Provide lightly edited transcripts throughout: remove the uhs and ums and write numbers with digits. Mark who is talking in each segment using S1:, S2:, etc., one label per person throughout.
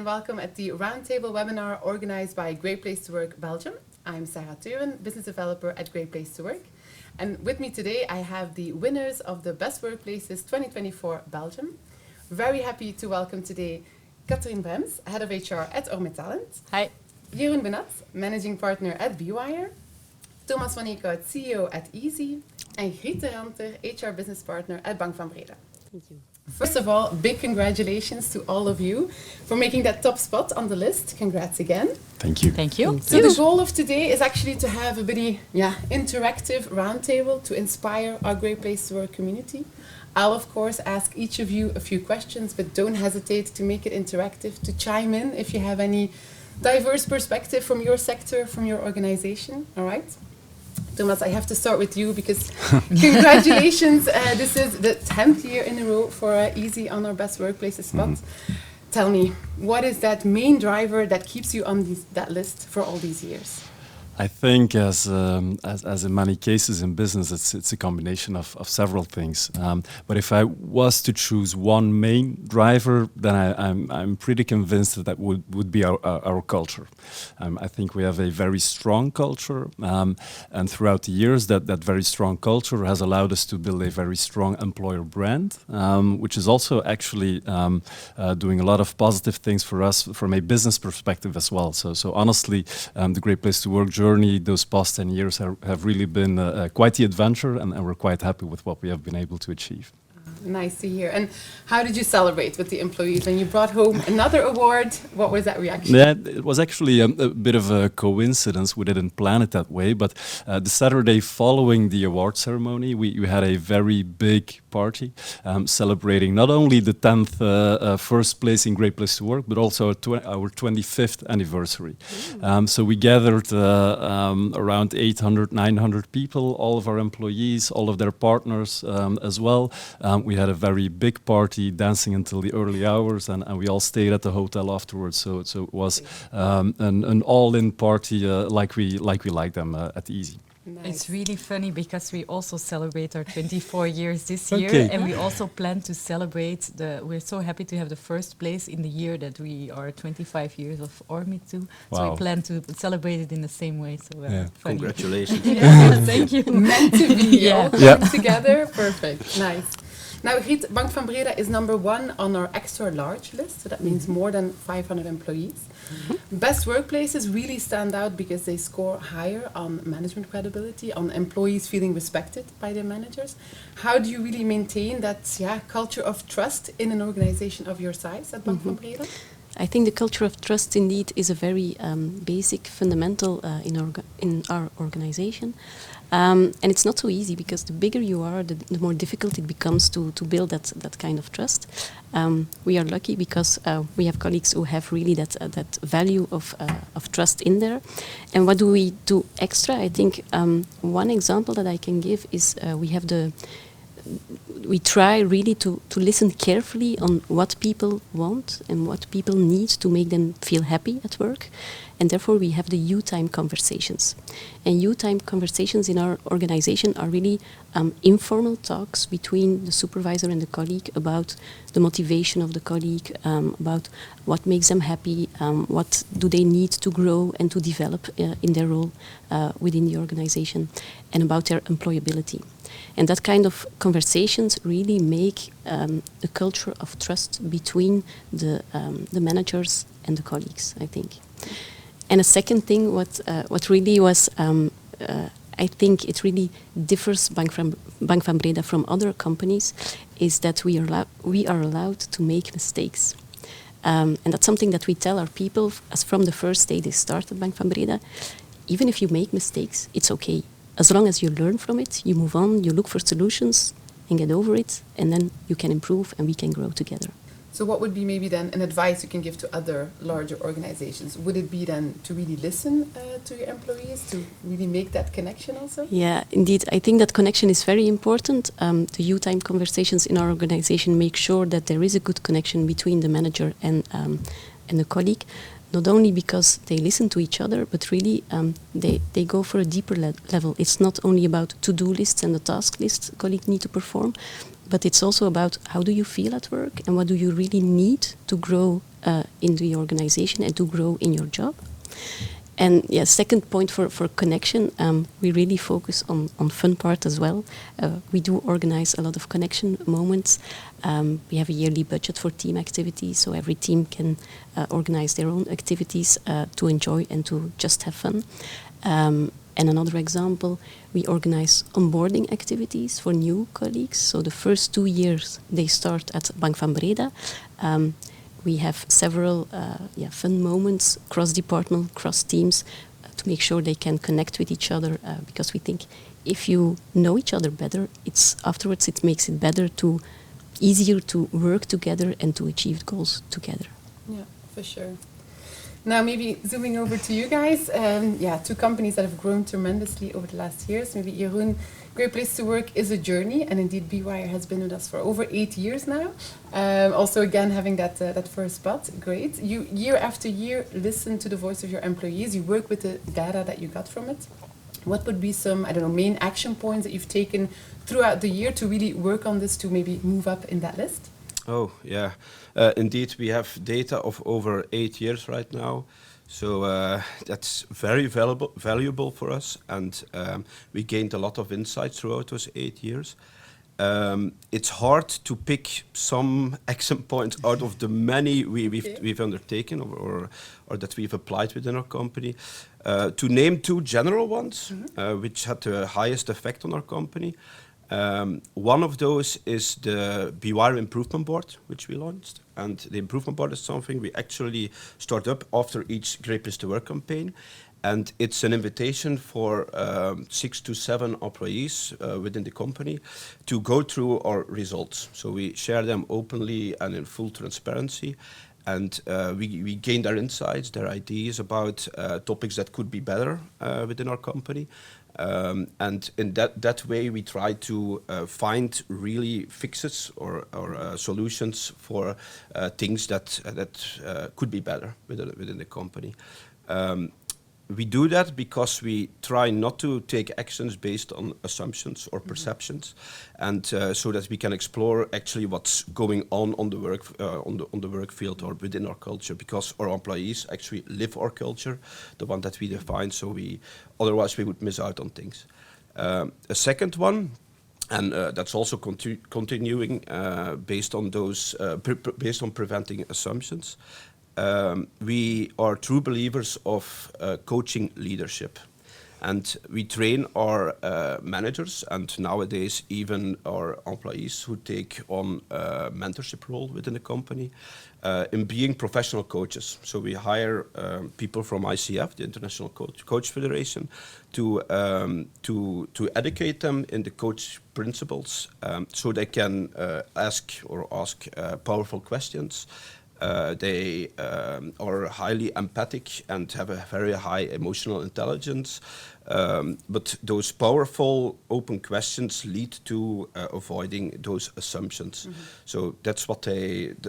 S1: welcome at the Roundtable webinar organized by Great Place to Work Belgium. I'm Sarah Teuren, business developer at Great Place to Work. And with me today, I have the winners of the Best Workplaces 2024 Belgium. Very happy to welcome today Katrien Brems, Head of HR at Ormet Talent.
S2: Hi.
S1: Jeroen Benat, Managing Partner at BeWire. Thomas van Eekhout, CEO at Easy. And Griet de Ranter, HR Business Partner at Bank van Breda.
S2: Thank you.
S1: First of all, big congratulations to all of you for making that top spot on the list. Congrats again.
S3: Thank you.
S2: Thank you.
S1: So the goal of today is actually to have a very interactive roundtable to inspire our Great Place to Work community. I'll of course ask each of you a few questions, but don't hesitate to make it interactive, to chime in if you have any diverse perspective from your sector, from your organization. All right? Thomas, I have to start with you because congratulations. This is the 10th year in a row for Easy on our Best Workplaces spot. Tell me, what is that main driver that keeps you on that list for all these years?
S3: I think, as in many cases in business, it's a combination of several things. But if I was to choose one main driver, then I'm pretty convinced that would be our culture. I think we have a very strong culture, and throughout the years, that very strong culture has allowed us to build a very strong employer brand, which is also actually doing a lot of positive things for us from a business perspective as well. So honestly, the Great Place to Work journey those past 10 years have really been quite the adventure, and we're quite happy with what we have been able to achieve.
S1: Nice to hear. And how did you celebrate with the employees when you brought home another award? What was that reaction?
S3: Yeah, it was actually a bit of a coincidence. We didn't plan it that way, but the Saturday following the award ceremony, we had a very big party celebrating not only the 10th first place in Great Place to Work, but also our 25th anniversary. So we gathered around 800, 900 people, all of our employees, all of their partners as well. We had a very big party, dancing until the early hours, and we all stayed at the hotel afterwards. So it was an all-in party like we like them at Easy.
S2: Nice. It's really funny because we also celebrate our 24 years this year, and we also plan to celebrate we're so happy to have the first place in the year that we are 25 years of Ormet too.
S3: Wow.
S2: So we plan to celebrate it in the same way. So funny.
S4: Congratulations.
S2: Thank you.
S1: Meant to be all
S3: Yeah.
S1: together. Perfect. Nice. Now, Griet, Bank van Breda is number 1 on our extra large list, so that means more than 500 employees. Best workplaces really stand out because they score higher on management credibility, on employees feeling respected by their managers. How do you really maintain that culture of trust in an organization of your size at Bank van Breda?
S5: I think the culture of trust indeed is a very basic, fundamental in our organization. And it's not so easy because the bigger you are, the more difficult it becomes to build that kind of trust. We are lucky because we have colleagues who have really that value of trust in there. And what do we do extra? I think one example that I can give is we try really to listen carefully on what people want and what people need to make them feel happy at work. And therefore we have the U-time conversations. And U-time conversations in our organization are really informal talks between the supervisor and the colleague about the motivation of the colleague, about what makes them happy, what do they need to grow and to develop in their role within the organization, and about their employability. And that kind of conversations really make a culture of trust between the managers and the colleagues, I think. And a second thing, what really was, I think it really differs Bank van Breda from other companies, is that we are allowed to make mistakes. And that's something that we tell our people as from the first day they start at Bank van Breda. Even if you make mistakes, it's okay. As long as you learn from it, you move on, you look for solutions and get over it, and then you can improve and we can grow together.
S1: So what would be maybe then an advice you can give to other larger organizations? Would it be then to really listen to your employees, to really make that connection also?
S5: Yeah, indeed. I think that connection is very important. The U-time conversations in our organization make sure that there is a good connection between the manager and the colleague. Not only because they listen to each other, but really they go for a deeper level. It's not only about to-do lists and the task lists colleagues need to perform, but it's also about how do you feel at work and what do you really need to grow in the organization and to grow in your job. And yeah, second point for connection, we really focus on fun part as well. We do organize a lot of connection moments. We have a yearly budget for team activities, so every team can organize their own activities to enjoy and to just have fun. And another example, we organize onboarding activities for new colleagues. So the first 2 years they start at Bank van Breda. We have several fun moments, cross-departmental, cross-teams, to make sure they can connect with each other, because we think if you know each other better, afterwards it makes it easier to work together and to achieve goals together.
S1: Yeah, for sure. Now, maybe zooming over to you guys, two companies that have grown tremendously over the last years. Maybe Jeroen, Great Place to Work is a journey, and indeed BeWire has been with us for over 8 years now. Also, again, having that first spot, great. You, year after year, listen to the voice of your employees. You work with the data that you got from it. What would be some, main action points that you've taken throughout the year to really work on this to maybe move up in that list?
S4: Oh, yeah. Indeed, we have data of over 8 years right now. So that's very valuable for us. And we gained a lot of insights throughout those 8 years. It's hard to pick some action points out of the many we've undertaken or that we've applied within our company. To name 2 general ones, which had the highest effect on our company. One of those is the BeWire Improvement Board, which we launched. And the Improvement Board is something we actually start up after each Great Place to Work campaign. And it's an invitation for 6 to 7 employees within the company to go through our results. So we share them openly and in full transparency. And we gain their insights, their ideas about topics that could be better within our company. And in that way, we try to find really fixes or solutions for things that could be better within the company. We do that because we try not to take actions based on assumptions or perceptions, and so that we can explore actually what's going on the work on the work field or within our culture, because our employees actually live our culture, the one that we define. So otherwise we would miss out on things. A second one. And that's also continuing based on those based on preventing assumptions. We are true believers of coaching leadership, and we train our managers and nowadays even our employees who take on a mentorship role within the company in being professional coaches. So we hire people from ICF, the International Coach Federation, to educate them in the coach principles, so they can ask powerful questions. They are highly empathic and have a very high emotional intelligence. But those powerful open questions lead to avoiding those assumptions. Mm-hmm. So that's what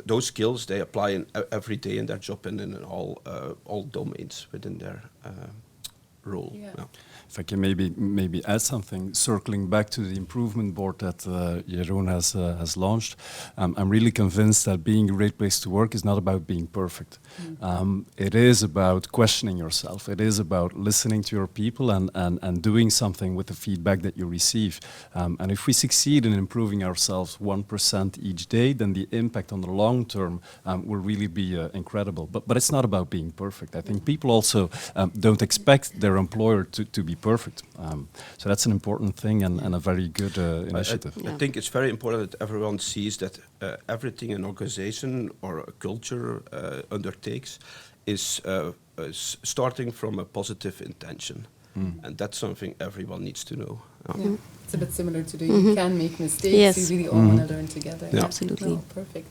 S4: those skills they apply every day in their job and in all domains within their role.
S1: Yeah.
S4: Yeah.
S3: If I can maybe add something, circling back to the improvement board that Jeroen has launched, I'm really convinced that being a great place to work is not about being perfect. Mm. It is about questioning yourself. It is about listening to your people and doing something with the feedback that you receive. And if we succeed in improving ourselves 1% each day, then the impact on the long term will really be incredible. But it's not about being perfect. I think people also don't expect their employer to be perfect. So that's an important thing and a very good initiative.
S4: I think it's very important that everyone sees that everything an organization or a culture undertakes is starting from a positive intention. Mm. And that's something everyone needs to know.
S1: Yeah. It's a bit similar to you can make mistakes, yes. You really all want to learn together.
S5: Yeah. Absolutely.
S1: Oh, perfect.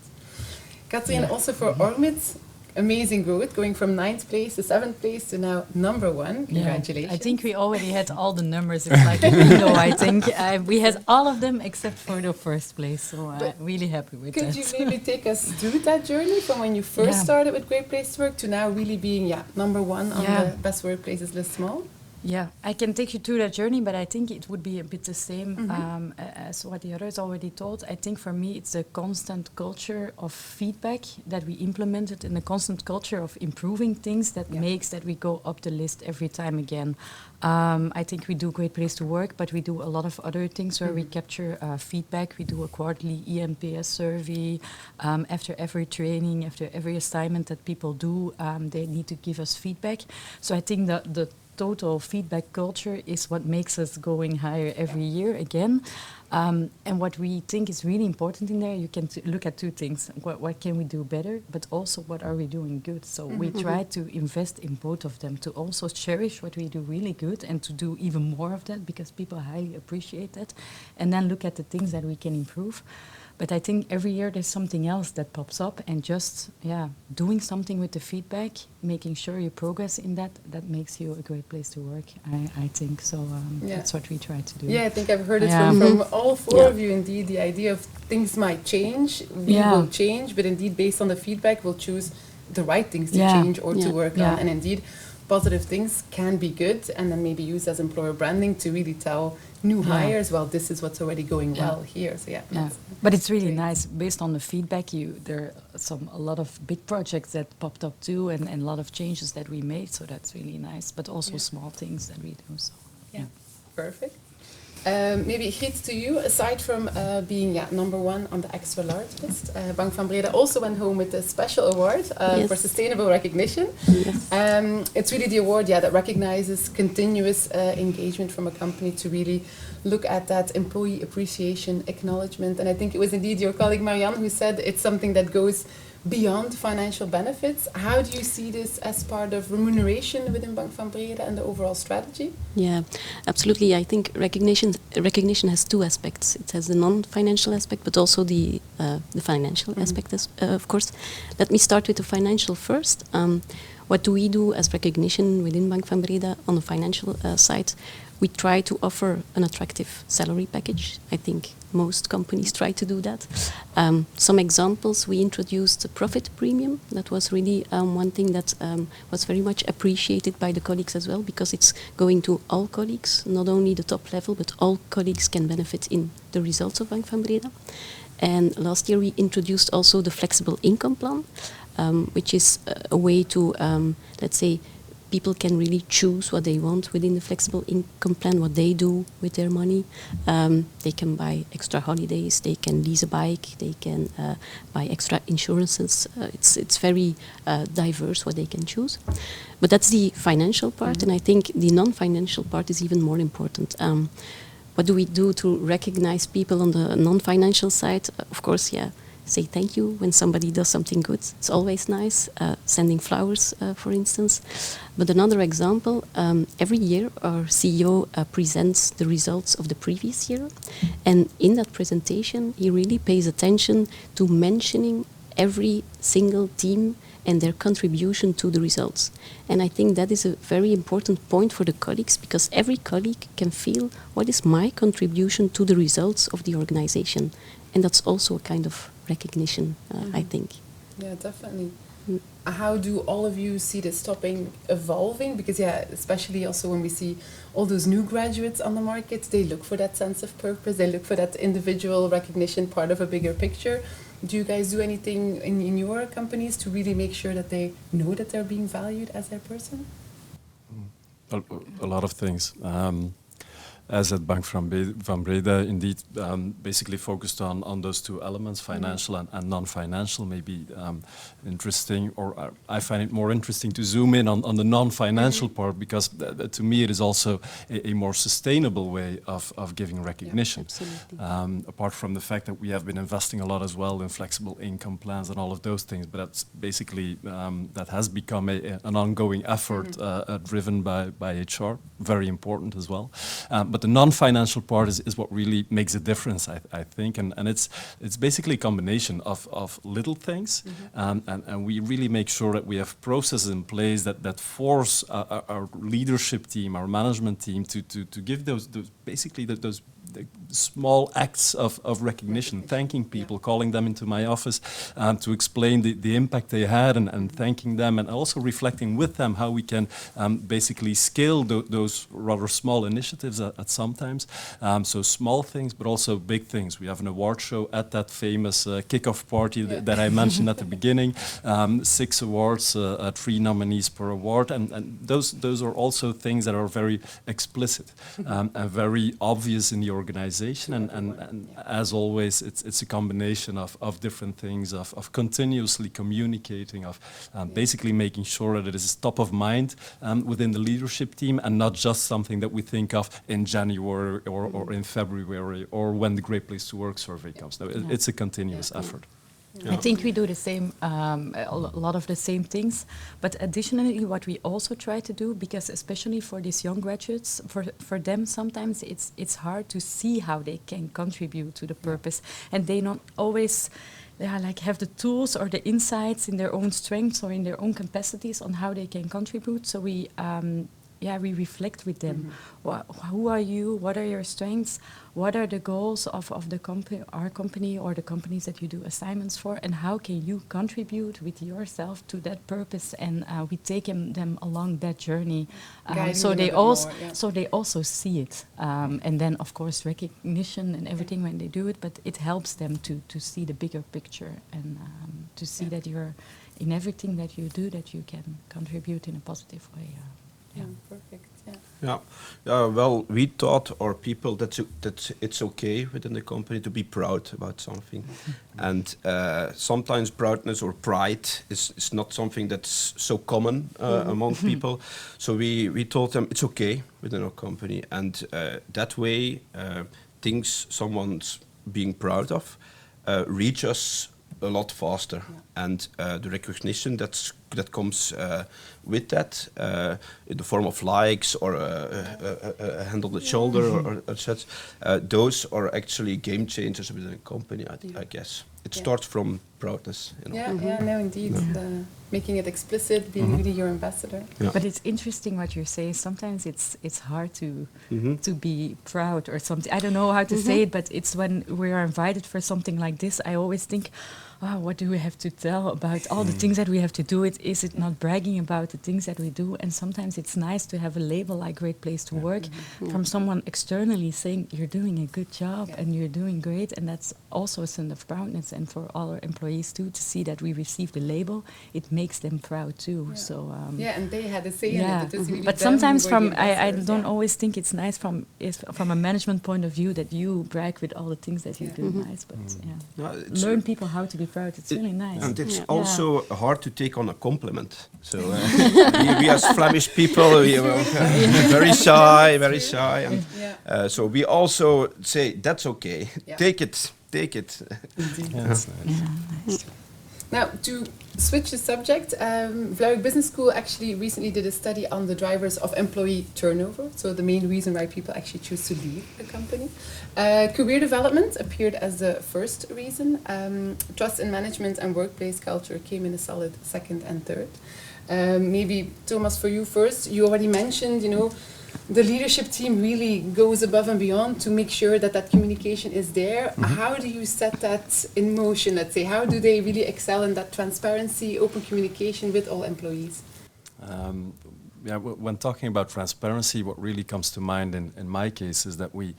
S1: Katrien, also for Ormit, amazing growth, going from 9th place to 7th place to now number 1. Congratulations.
S2: Yeah. I think we already had all the numbers. It's like a window, I think. We had all of them except for the first place, so I'm really happy with that.
S1: Could you maybe take us through that journey from when you first started with Great Place to Work to now really being number 1 on the best workplaces list small?
S2: Yeah, I can take you through that journey, but I think it would be a bit the same as what the others already told. I think for me, it's a constant culture of feedback that we implemented and a constant culture of improving things that makes that we go up the list every time again. I think we do Great Place to Work, but we do a lot of other things where we capture feedback. We do a quarterly EMPS survey. After every training, after every assignment that people do, they need to give us feedback. So I think that the total feedback culture is what makes us going higher every year again. And what we think is really important in there, you can look at two things. What can we do better, but also what are we doing good? So we try to invest in both of them, to also cherish what we do really good and to do even more of that because people highly appreciate that. And then look at the things that we can improve. But I think every year there's something else that pops up, and just doing something with the feedback, making sure you progress in that makes you a great place to work. I think so. That's what we try to do.
S1: Yeah, I think I've heard it from all four of you. Indeed, the idea of things might change, we will change, but indeed, based on the feedback, we'll choose the right things to change or to work on. And indeed, positive things can be good, and then maybe used as employer branding to really tell new hires, well, this is what's already going well here. So
S2: but it's really nice based on the feedback. There are a lot of big projects that popped up too, and a lot of changes that we made. So that's really nice. But also small things that we do. So
S1: perfect. Maybe Griet, to you, aside from being number one on the extra large list, Bank van Breda also went home with a special award for sustainable recognition. It's really the award that recognizes continuous engagement from a company to really look at that employee appreciation, acknowledgement. And I think it was indeed your colleague Marianne who said it's something that goes beyond financial benefits. How do you see this as part of remuneration within Bank van Breda and the overall strategy?
S5: Yeah, absolutely. I think recognition has two aspects. It has the non-financial aspect, but also the financial aspect, of course. Let me start with the financial first. What do we do as recognition within Bank van Breda on the financial side? We try to offer an attractive salary package. I think most companies try to do that. Some examples, we introduced a profit premium. That was really one thing that was very much appreciated by the colleagues as well, because it's going to all colleagues, not only the top level, but all colleagues can benefit in the results of Bank van Breda. And last year we introduced also the flexible income plan, which is a way to, let's say, people can really choose what they want within the flexible income plan, what they do with their money. They can buy extra holidays, they can lease a bike, they can buy extra insurances. It's very diverse what they can choose. But that's the financial part, and I think the non-financial part is even more important. What do we do to recognize people on the non-financial side? Of course, say thank you when somebody does something good. It's always nice, sending flowers, for instance. But another example, every year our CEO presents the results of the previous year. And in that presentation, he really pays attention to mentioning every single team and their contribution to the results. And I think that is a very important point for the colleagues, because every colleague can feel what is my contribution to the results of the organization. And that's also a kind of recognition, I think.
S1: Yeah, definitely. How do all of you see this topic evolving? Because especially also when we see all those new graduates on the market, they look for that sense of purpose, they look for that individual recognition, part of a bigger picture. Do you guys do anything in your companies to really make sure that they know that they're being valued as their person?
S3: A lot of things. As at Bank van Breda, indeed, basically focused on those two elements, financial and non-financial. Maybe interesting, or I find it more interesting to zoom in on the non-financial part, because to me it is also a more sustainable way of giving recognition. Apart from the fact that we have been investing a lot as well in flexible income plans and all of those things, but that's basically, that has become an ongoing effort driven by HR, very important as well. but the non-financial part is what really makes a difference, I think, and it's basically a combination of little things, and we really make sure that we have processes in place that force our leadership team, our management team, to give those basically those small acts of recognition, thanking people, calling them into my office to explain the impact they had, and thanking them, and also reflecting with them how we can basically scale those rather small initiatives at sometimes. So small things, but also big things. We have an award show at that famous kickoff party that I mentioned at the beginning. 6 awards, 3 nominees per award, and those are also things that are very explicit and very obvious in the organization, and as always, it's a combination of different things, of continuously communicating, of basically making sure that it is top of mind within the leadership team, and not just something that we think of in January or in February, or when the Great Place to Work survey comes. No, it's a continuous effort.
S2: Yeah. I think we do the same, a lot of the same things, but additionally what we also try to do, because especially for these young graduates, for them sometimes it's hard to see how they can contribute to the purpose, and they not always have the tools or the insights in their own strengths or in their own capacities on how they can contribute. So we reflect with them. Who are you? What are your strengths? What are the goals of the our company or the companies that you do assignments for? And how can you contribute with yourself to that purpose? And we take them along that journey, so they also see it. And then, of course, recognition and everything when they do it. But it helps them to see the bigger picture, and to see that you're in everything that you do, that you can contribute in a positive way.
S1: Perfect.
S4: Well, we taught our people that it's okay within the company to be proud about something, and sometimes proudness or pride is not something that's so common among people. So we told them it's okay within our company, and that way things someone's being proud of reach us a lot faster, and the recognition that comes with that in the form of likes or a hand on the shoulder or such, those are actually game changers within a company, I guess. It starts from proudness.
S1: No, indeed. Making it explicit, being really your ambassador.
S2: But it's interesting what you say. Sometimes it's hard to be proud or something. I don't know how to say it, but it's when we are invited for something like this, I always think, what do we have to tell about all the things that we have to do? Is it not bragging about the things that we do? And sometimes it's nice to have a label like Great Place to Work from someone externally saying you're doing a good job and you're doing great, and that's also a sense of proudness. And for all our employees too, to see that we receive the label, it makes them proud too. So
S1: and they had a say in it. It really
S2: but sometimes I don't always think it's nice from a management point of view that you brag with all the things that you do nice, but learn people how to be proud. It's really nice.
S4: And it's also hard to take on a compliment. So we as Flemish people, we are very shy, and so we also say that's okay. Take it.
S3: That's nice.
S1: Now, to switch the subject, Vlaardingen Business School actually recently did a study on the drivers of employee turnover, so the main reason why people actually choose to leave the company. Career development appeared as the first reason. Trust in management and workplace culture came in a solid second and third. Maybe, Thomas, for you first, you already mentioned, the leadership team really goes above and beyond to make sure that communication is there. How do you set that in motion, let's say? How do they really excel in that transparency, open communication with all employees?
S3: When talking about transparency, what really comes to mind in my case is that we're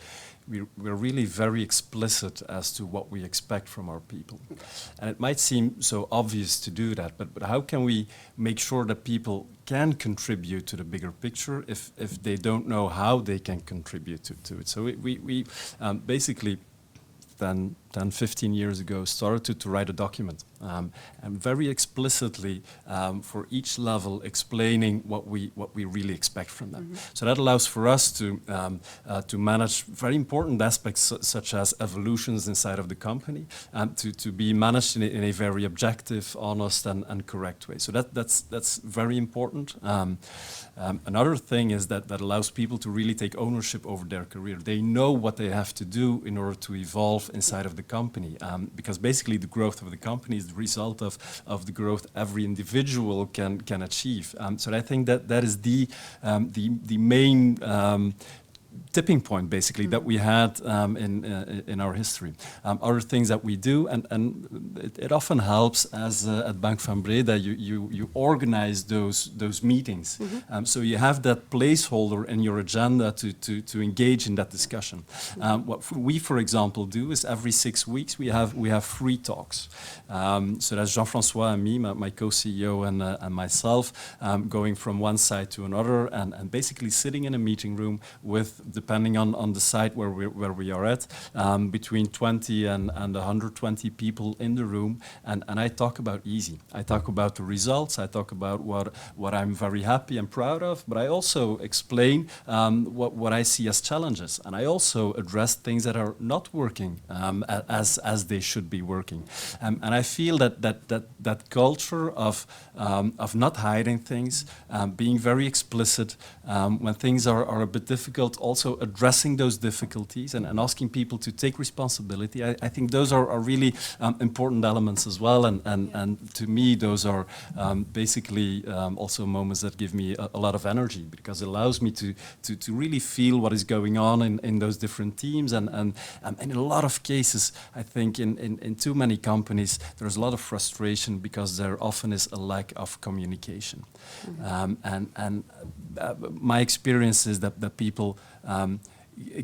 S3: really very explicit as to what we expect from our people. And it might seem so obvious to do that, but how can we make sure that people can contribute to the bigger picture if they don't know how they can contribute to it? So we basically 10, 15 years ago, started to write a document and very explicitly for each level explaining what we really expect from them. So that allows for us to manage very important aspects such as evolutions inside of the company, to be managed in a very objective, honest, and correct way. So that's very important. Another thing is that allows people to really take ownership over their career. They know what they have to do in order to evolve inside of the company, because basically the growth of the company is the result of the growth every individual can achieve. So I think that is the main tipping point, basically, that we had in our history. Other things that we do, and it often helps as at Bank van Breda, you organize those meetings. So you have that placeholder in your agenda to engage in that discussion. What we, for example, do is every 6 weeks we have free talks. So that's Jean-François and me, my co-CEO, and myself, going from one side to another, and basically sitting in a meeting room with, depending on the site where we are at, between 20 and 120 people in the room, and I talk about easy. I talk about the results, I talk about what I'm very happy and proud of, but I also explain what I see as challenges, and I also address things that are not working as they should be working. And I feel that culture of not hiding things, being very explicit when things are a bit difficult, also addressing those difficulties and asking people to take responsibility. I think those are really important elements as well, and to me those are basically also moments that give me a lot of energy, because it allows me to really feel what is going on in those different teams, and in a lot of cases I think in too many companies there's a lot of frustration because there often is a lack of communication. My experience is that people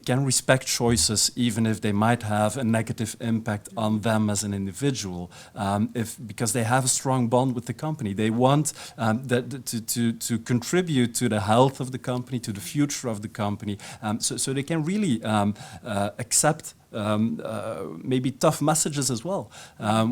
S3: can respect choices even if they might have a negative impact on them as an individual, because they have a strong bond with the company. They want to contribute to the health of the company, to the future of the company, so they can really accept maybe tough messages as well.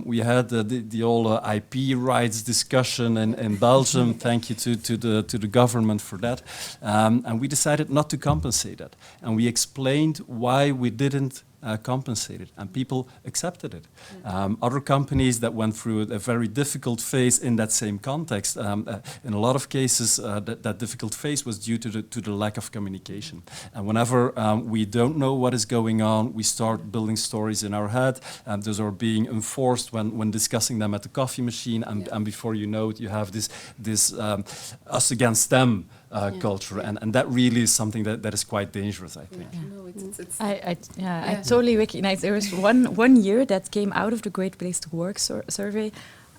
S3: We had the old IP rights discussion in Belgium. Thank you to the government for that. And we decided not to compensate that. And we explained why we didn't compensate it, and people accepted it. Other companies that went through a very difficult phase in that same context, in a lot of cases that difficult phase was due to the lack of communication. And whenever we don't know what is going on, we start building stories in our head, and those are being enforced when discussing them at the coffee machine, and before you know it, you have this us against them culture, and that really is something that is quite dangerous, I think.
S2: I totally recognize there was one year that came out of the Great Place to Work survey.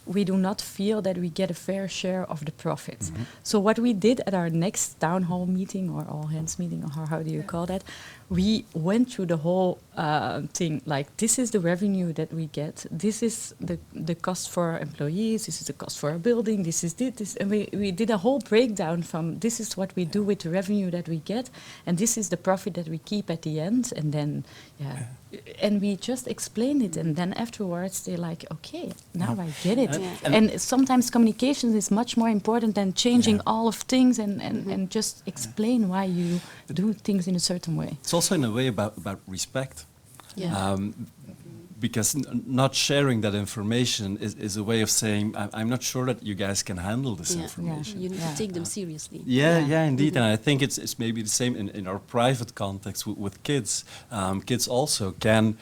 S2: We do not feel that we get a fair share of the profits. So what we did at our next town hall meeting, or all hands meeting, or how do you call that, we went through the whole thing, like this is the revenue that we get, this is the cost for our employees, this is the cost for our building, this is this, and we did a whole breakdown from this is what we do with the revenue that we get, and this is the profit that we keep at the end, and then and we just explained it, and then afterwards they're like, okay, now I get it. And sometimes communication is much more important than changing all of things and just explain why you do things in a certain way.
S3: It's also in a way about respect. Because not sharing that information is a way of saying, I'm not sure that you guys can handle this information.
S5: You need to take them seriously.
S3: Indeed. And I think it's maybe the same in our private context with kids. Kids also can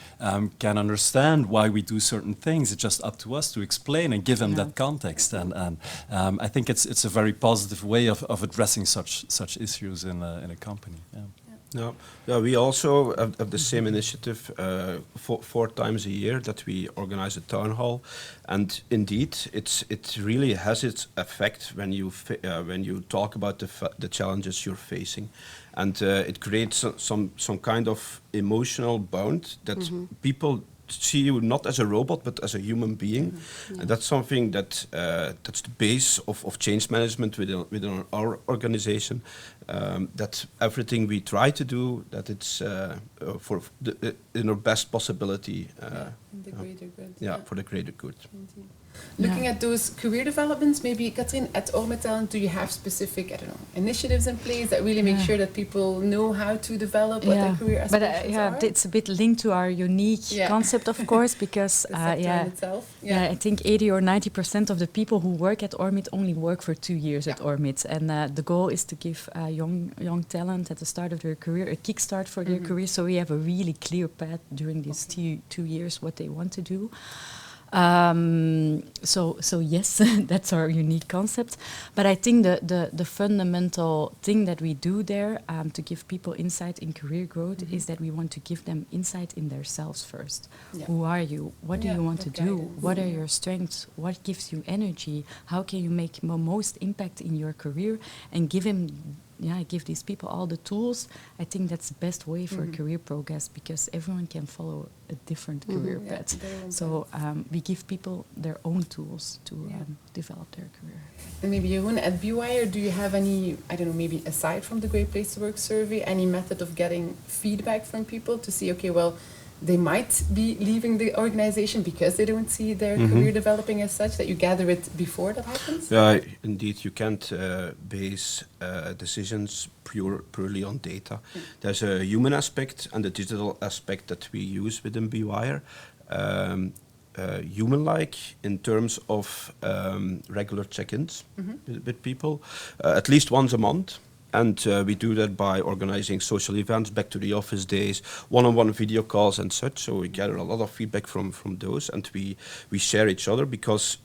S3: understand why we do certain things. It's just up to us to explain and give them that context. And I think it's a very positive way of addressing such issues in a company.
S4: We also have the same initiative 4 times a year that we organize a town hall, and indeed it really has its effect when you talk about the challenges you're facing, and it creates some kind of emotional bond that people see you not as a robot but as a human being, and that's something that's the base of change management within our organization. that everything we try to do, that it's in our best possibility.
S1: In the greater good.
S4: For the greater good.
S1: Indeed. Looking at those career developments, maybe Katrien, at Ormetal, do you have specific, I don't know, initiatives in place that really make sure that people know how to develop what their career aspirations are?
S2: But it's a bit linked to our unique concept, of course, because I think 80 or 90% of the people who work at Ormit only work for 2 years at Ormit, and the goal is to give young talent at the start of their career a kickstart for their career, so we have a really clear path during these 2 years what they want to do. So yes, that's our unique concept. But I think the fundamental thing that we do there to give people insight in career growth is that we want to give them insight in themselves first. Yeah. Who are you? What do you want to do? What are your strengths? What gives you energy? How can you make most impact in your career? And give these people all the tools. I think that's the best way for career progress, because everyone can follow a different career path. So we give people their own tools to develop their career.
S1: And maybe Jeroen, at BeWire, do you have any, I don't know, maybe aside from the Great Place to Work survey, any method of getting feedback from people to see, okay, well, they might be leaving the organization because they don't see their career developing as such, that you gather it before that happens?
S4: Yeah, indeed, you can't base decisions purely on data. There's a human aspect and a digital aspect that we use within BeWire. Human-like in terms of regular check-ins with people, at least once a month. And we do that by organizing social events, back to the office days, one-on-one video calls and such. So we gather a lot of feedback from those, and we share each other, because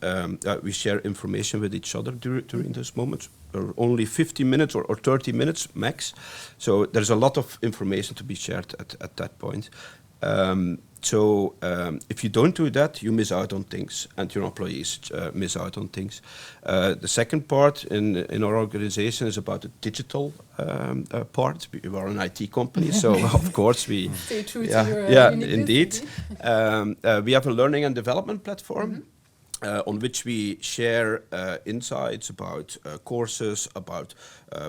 S4: we share information with each other during those moments. Only 50 minutes or 30 minutes max. So there's a lot of information to be shared at that point. So if you don't do that, you miss out on things, and your employees miss out on things. The second part in our organization is about the digital part. We are an IT company, so of course we
S1: stay true to your uniqueness,
S4: indeed. We have a learning and development platform. On which we share insights about courses, about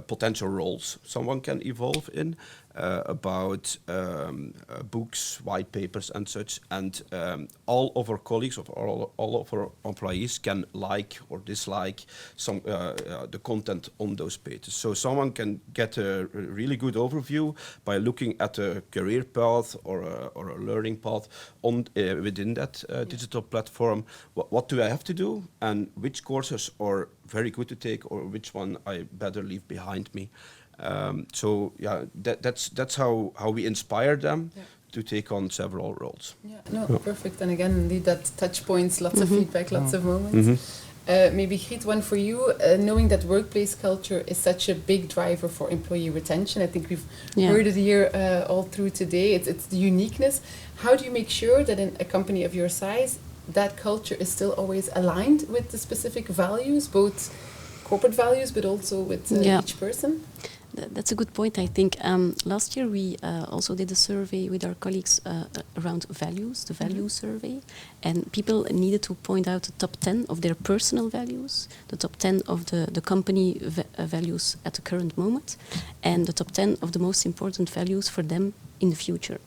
S4: potential roles someone can evolve in, about books, white papers and such. And all of our colleagues, all of our employees can like or dislike some the content on those pages. So someone can get a really good overview by looking at a career path or a learning path on within that digital platform. What do I have to do, and which courses are very good to take, or which one I better leave behind me. So that's how we inspire them to take on several roles.
S1: Perfect. And again, indeed, that touch points, lots of feedback, lots of moments. Maybe Giet, one for you, knowing that workplace culture is such a big driver for employee retention. I think we've heard it here all through today. It's the uniqueness. How do you make sure that in a company of your size, that culture is still always aligned with the specific values, both corporate values, but also with each person?
S5: That's a good point, I think. Last year we also did a survey with our colleagues around values, the value survey, and people needed to point out the top 10 of their personal values, the top 10 of the company values at the current moment, and the top 10 of the most important values for them in the future.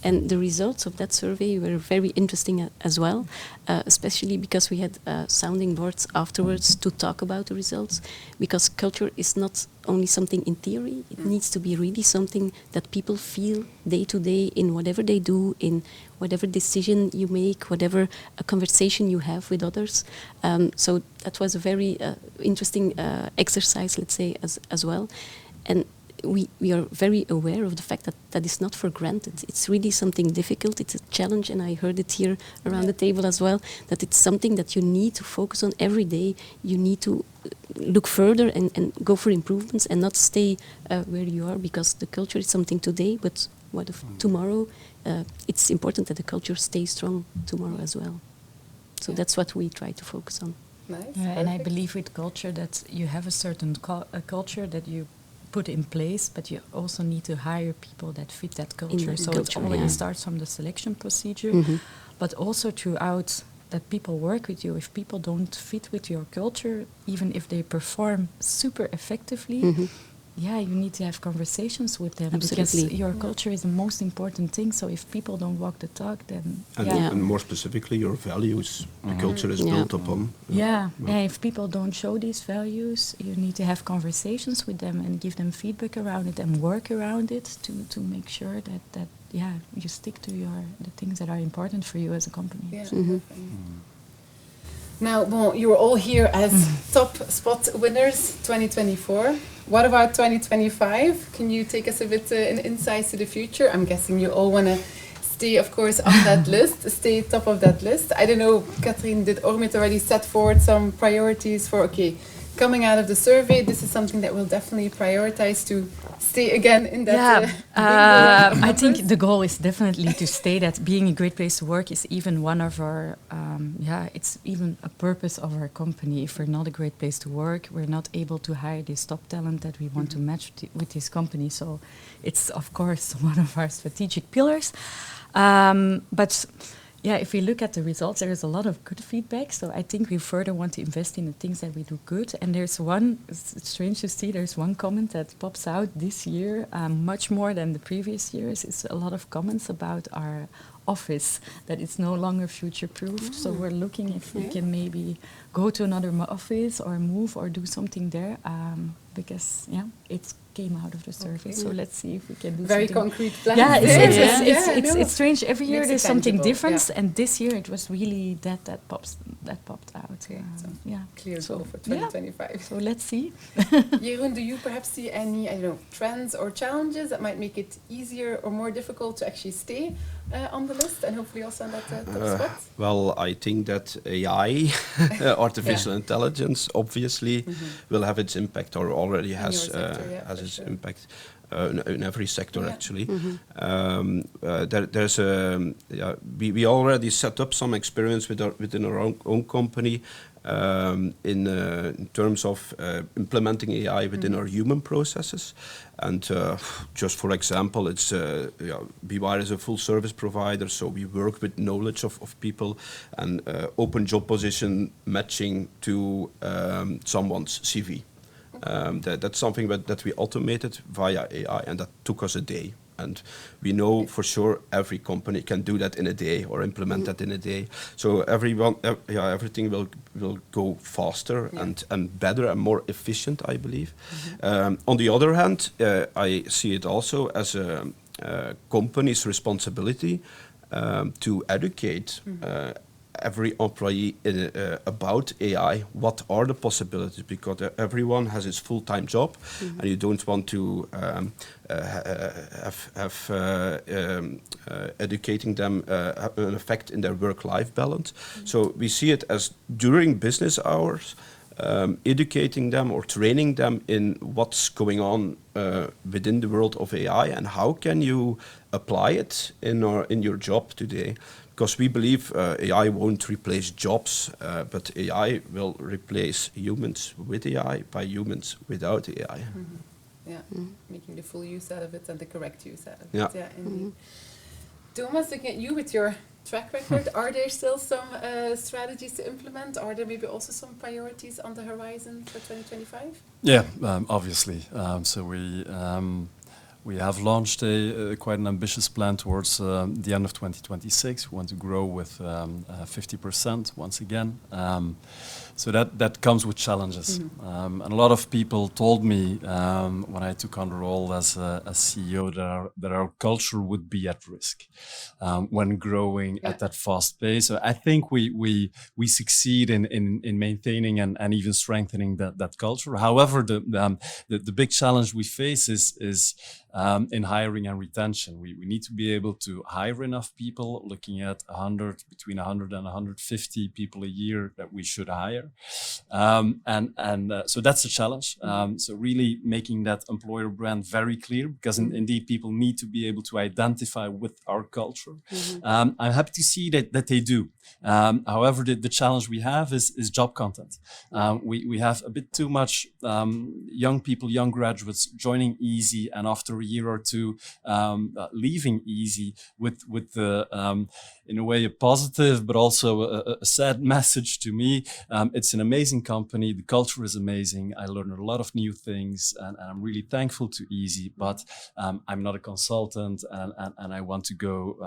S5: And the results of that survey were very interesting as well, especially because we had sounding boards afterwards to talk about the results, because culture is not only something in theory, it needs to be really something that people feel day to day in whatever they do, in whatever decision you make, whatever conversation you have with others. So that was a very interesting exercise, let's say, as well. And we are very aware of the fact that that is not for granted. It's really something difficult. It's a challenge, and I heard it here around the table as well, that it's something that you need to focus on every day. You need to look further and go for improvements and not stay where you are, because the culture is something today, but what if tomorrow? It's important that the culture stays strong tomorrow as well. So that's what we try to focus on.
S1: Nice.
S2: And I believe with culture that you have a certain culture that you put in place, but you also need to hire people that fit that culture. So it already starts from the selection procedure, but also throughout that people work with you. If people don't fit with your culture, even if they perform super effectively, you need to have conversations with them.
S5: Absolutely.
S2: Because your culture is the most important thing. So if people don't walk the talk, then
S4: And more specifically, your values. The culture is built upon.
S2: If people don't show these values, you need to have conversations with them and give them feedback around it and work around it to make sure that you stick to the things that are important for you as a company.
S1: Yeah. Now, well, you're all here as top spot winners 2024. What about 2025? Can you take us a bit in insights to the future? I'm guessing you all want to stay, of course, on that list, stay top of that list. I don't know, Katrien, did Ormit already set forward some priorities for, coming out of the survey, this is something that we'll definitely prioritize to stay again in that.
S2: I think the goal is definitely to stay that being a great place to work is even one of our, it's even a purpose of our company. If we're not a great place to work, we're not able to hire this top talent that we want to match with this company. So it's, of course, one of our strategic pillars. But if we look at the results, there is a lot of good feedback. So I think we further want to invest in the things that we do good. And there's one, it's strange to see, there's one comment that pops out this year, much more than the previous years. It's a lot of comments about our office, that it's no longer future-proofed. So we're looking if we can maybe go to another office or move or do something there. Because, it's came out of the survey. So let's see if we can do
S1: very
S2: something.
S1: concrete plans.
S2: It's strange. Every year there's something different, and this year it was really that popped out.
S1: Okay, clear
S2: So,
S1: goal for 2025.
S2: So let's see.
S1: Jeroen, do you perhaps see any, trends or challenges that might make it easier or more difficult to actually stay on the list and hopefully also on that top spot?
S4: Well, I think that AI, artificial intelligence, obviously will have its impact, or already has its impact in every sector, actually. There's we already set up some experience within our own company in terms of implementing AI within our human processes. And just for example, it's BeWire is a full service provider, so we work with knowledge of people and open job position matching to someone's CV. That's something that we automated via AI, and that took us a day. And we know for sure every company can do that in a day or implement that in a day. So everything will go faster and better and more efficient, I believe. On the other hand, I see it also as a company's responsibility to educate every employee about AI. What are the possibilities? Because everyone has his full-time job, and you don't want to have educating them an effect in their work-life balance. So we see it as during business hours, educating them or training them in what's going on within the world of AI and how can you apply it in your job today. Because we believe AI won't replace jobs, but AI will replace humans with AI by humans without AI.
S1: Making the full use out of it and the correct use out of it.
S4: Yeah.
S1: Indeed. Thomas, looking at you with your track record, are there still some strategies to implement? Are there maybe also some priorities on the horizon for 2025?
S3: Yeah, obviously. So we have launched a quite an ambitious plan towards the end of 2026. We want to grow with 50% once again. So that comes with challenges. And a lot of people told me when I took on the role as CEO that our culture would be at risk when growing at that fast pace. So I think we succeed in maintaining and even strengthening that culture. However, the big challenge we face is in hiring and retention. We need to be able to hire enough people, looking at between 100 and 150 people a year that we should hire. So that's a challenge. So really making that employer brand very clear, because indeed people need to be able to identify with our culture. I'm happy to see that they do. However, the challenge we have is job content. We have a bit too much young people, young graduates joining easy, and after a year or two, leaving Easy with the in a way a positive but also a sad message to me. It's an amazing company. The culture is amazing. I learned a lot of new things, and I'm really thankful to Easy. But I'm not a consultant, and I want to go.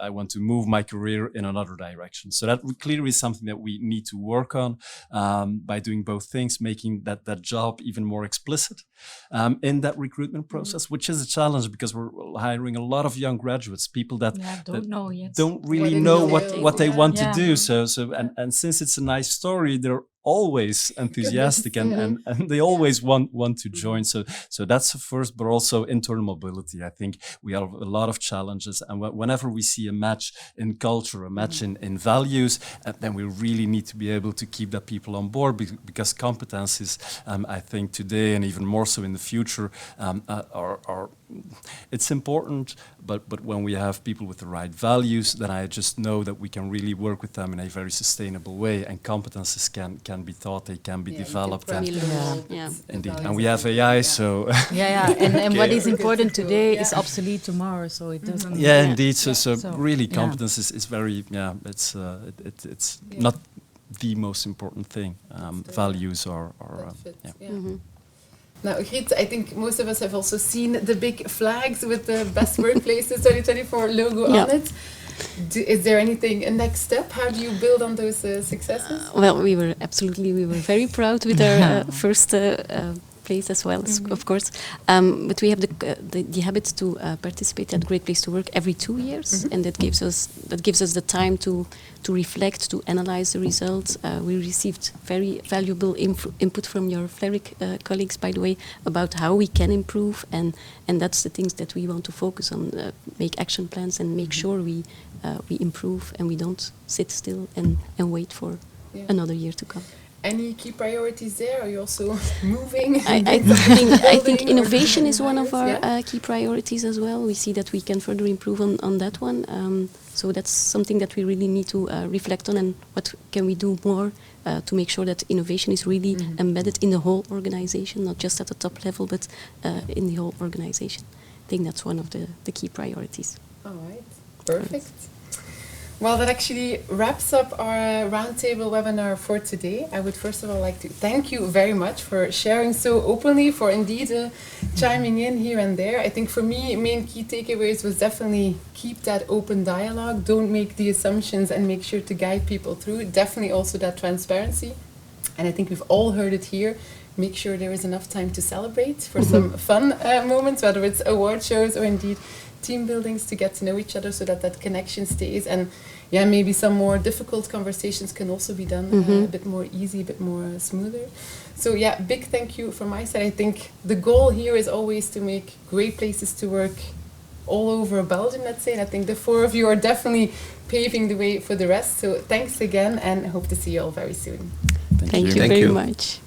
S3: I want to move my career in another direction. So that clearly is something that we need to work on by doing both things, making that job even more explicit in that recruitment process, which is a challenge because we're hiring a lot of young graduates, people that don't really know what they want to do. So and since it's a nice story, they're always enthusiastic and they always want to join. So that's the first, but also internal mobility. I think we have a lot of challenges, and whenever we see a match in culture, a match in values, then we really need to be able to keep that people on board, because competencies, I think today and even more so in the future, are it's important, but when we have people with the right values, then I just know that we can really work with them in a very sustainable way, and competences can be taught, they can be developed. Indeed, and we have AI, so
S2: and what is important today is obsolete tomorrow, so it doesn't.
S3: Indeed. So really, competence is very it's not the most important thing. Values are
S1: Now, Griet, I think most of us have also seen the big flags with the Best Workplaces 2024 logo on it. Is there anything, a next step? How do you build on those successes?
S5: Well, we were very proud with our first place as well, of course. But we have the habit to participate at Great Place to Work every 2 years, and that gives us the time to reflect, to analyze the results. We received very valuable input from your Fleric colleagues, by the way, about how we can improve, and that's the things that we want to focus on, make action plans and make sure we improve and we don't sit still and wait for another year to come.
S1: Any key priorities there? Are you also moving?
S5: I think innovation is one of our key priorities as well. We see that we can further improve on that one. So that's something that we really need to reflect on, and what can we do more to make sure that innovation is really embedded in the whole organization, not just at the top level, but in the whole organization. I think that's one of the key priorities.
S1: All right, perfect. Well, that actually wraps up our roundtable webinar for today. I would first of all like to thank you very much for sharing so openly, for indeed chiming in here and there. I think for me, main key takeaways was definitely keep that open dialogue, don't make the assumptions, and make sure to guide people through. Definitely also that transparency. And I think we've all heard it here. Make sure there is enough time to celebrate for some fun moments, whether it's award shows or indeed team buildings, to get to know each other so that connection stays. And maybe some more difficult conversations can also be done a bit more easy, a bit more smoother. So big thank you from my side. I think the goal here is always to make great places to work all over Belgium, let's say. And I think the four of you are definitely paving the way for the rest. So thanks again, and hope to see you all very soon.
S5: Thank you very much.